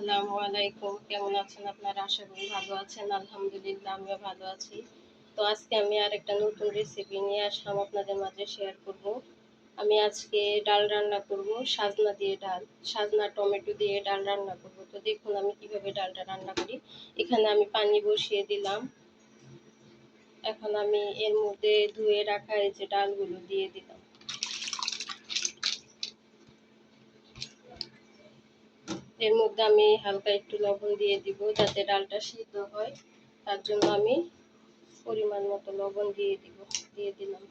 আসসালামু আলাইকুম। কেমন আছেন আপনারা? আশা করি ভালো আছেন। আলহামদুলিল্লাহ আমিও ভালো আছি। তো আজকে আমি আরেকটা নতুন রেসিপি নিয়ে আসলাম আপনাদের মাঝে শেয়ার করব। আমি আজকে ডাল রান্না করব, সাজনা দিয়ে ডাল, সাজনা টমেটো দিয়ে ডাল রান্না করব। তো দেখুন আমি কিভাবে ডালটা রান্না করি। এখানে আমি পানি বসিয়ে দিলাম। এখন আমি এর মধ্যে ধুয়ে রাখা এই যে ডালগুলো দিয়ে দিলাম। এর মধ্যে আমি হালকা একটু লবণ দিয়ে দিব যাতে ডালটা সিদ্ধ হয়, তার জন্য আমি পরিমাণ মতো লবণ দিয়ে দিলাম।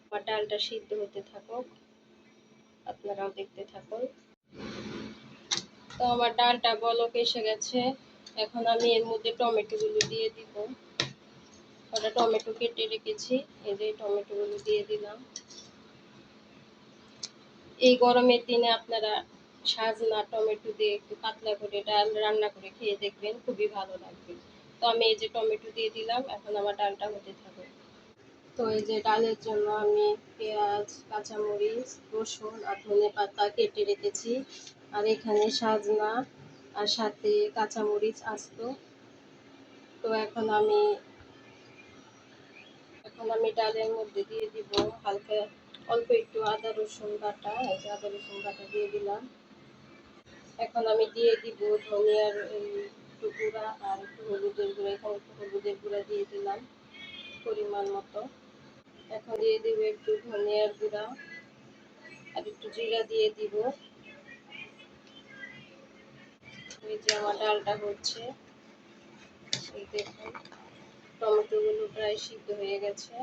আমার ডালটা সিদ্ধ হতে থাকুক, আপনারাও দেখতে থাকুন। তো আমার ডালটা বলক এসে গেছে। এখন আমি এর মধ্যে টমেটোগুলো দিয়ে দিব। ওটা টমেটো কেটে রেখেছি, এই যে টমেটোগুলো দিয়ে দিলাম। এই গরমের দিনে আপনারা সাজনা টমেটো দিয়ে একটু পাতলা করে ডাল রান্না করে খেয়ে দেখবেন, খুবই ভালো লাগবে। তো আমি এই যে টমেটো দিয়ে দিলাম, এখন আমার ডালটা হতে থাকবে। তো এই যে ডালের জন্য আমি পেঁয়াজ, কাঁচামরিচ, রসুন আর ধনেপাতা কেটে রেখেছি, আর এখানে সাজনা আর সাথে কাঁচামরিচ আস্ত। তো এখন আমি ডালের মধ্যে দিয়ে দিব হালকা অল্প একটু আদা রসুন বাটা, এই যে আদা রসুন বাটা দিয়ে দিলাম। এখন আমি দিয়ে দিব ধনিয়ার একটু গুঁড়া আর একটু হলুদের গুঁড়া, এখানে একটু হলুদের গুঁড়া দিয়ে দিলাম পরিমাণ মতো। এখন দিয়ে দিব একটু ধনিয়ার গুঁড়া আর একটু জিরা দিয়ে দিব। এই যে আমার ডালটা হচ্ছে, এই দেখুন টমেটোগুলো প্রায় সিদ্ধ হয়ে গেছে।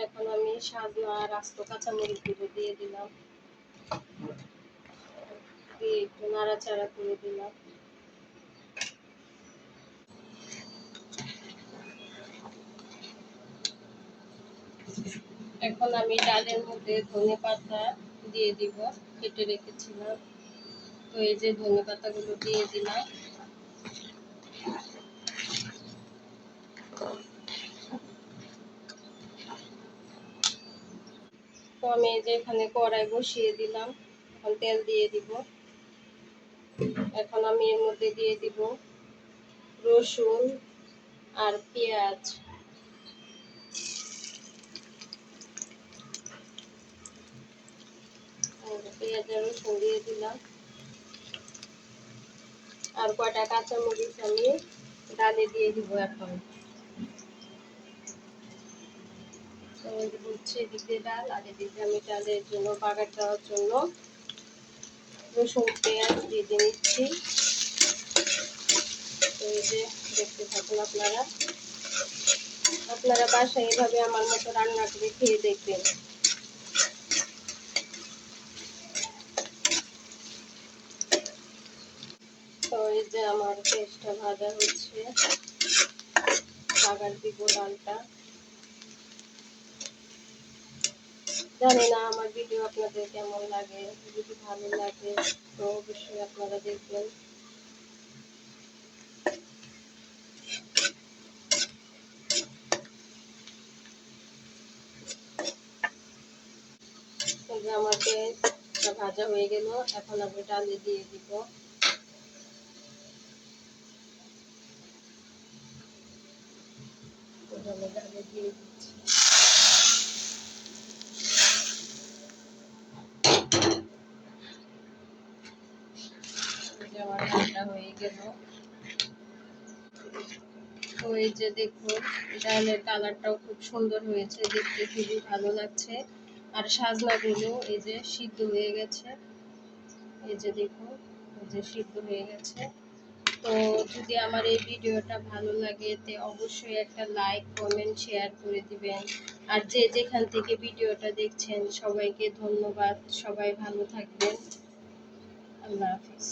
এখন আমি সাজনা আর আস্ত কাঁচামরিচগুলো দিয়ে দিলাম, দিয়ে একটু নাড়াচাড়া করে দিলাম। এখন আমি ডালের মধ্যে ধনেপাতা দিয়ে দিব, কেটে রেখেছিলাম। তো এই যে ধনেপাতাগুলো দিয়ে দিলাম। তো আমি এই যে এখানে কড়াই বসিয়ে দিলাম, এখন তেল দিয়ে দিব। এখন আমি এর মধ্যে দিয়ে দিব রসুন আর পেঁয়াজ। পেঁয়াজ আর রসুন দিয়ে দিলাম, আর কয়টা কাঁচামরিচ আমি ডালে দিয়ে দিব। এখন হচ্ছে এদিকে ডাল, আর এদিকে আমি ডালের জন্য বাগার দেওয়ার জন্য রসুন পেঁয়াজ দিয়ে নিচ্ছি। তো এই যে দেখতে থাকুন আপনারা বাসায় এভাবে আমার মতো রান্না করে খেয়ে দেখবেন। তো এই যে আমার পেঁয়াজটা ভাজা হচ্ছে, বাগার দিব ডালটা। জানি না আমার ভিডিও আপনাদের কেমন লাগে, যদি ভালো লাগে তো অবশ্যই আপনারা দেখবেন। এই যে আমার পেঁয়াজটা ভাজা হয়ে গেল, এখন আমি ডালে দিয়ে দিব। ডালে দিয়ে দিচ্ছি। আমার ডালটা হয়ে গেল। তো এই যে দেখুন ডালের কালারটাও খুব সুন্দর হয়েছে, দেখতে খুবই ভালো লাগছে। আর সাজনাগুলো এই যে সিদ্ধ হয়ে গেছে, এই যে দেখুন এই যে সিদ্ধ হয়ে গেছে। তো যদি আমার এই ভিডিওটা ভালো লাগে তে অবশ্যই একটা লাইক কমেন্ট শেয়ার করে দিবেন। আর যে যেখান থেকে ভিডিওটা দেখছেন সবাইকে ধন্যবাদ। সবাই ভালো থাকবেন। আল্লাহ হাফিজ।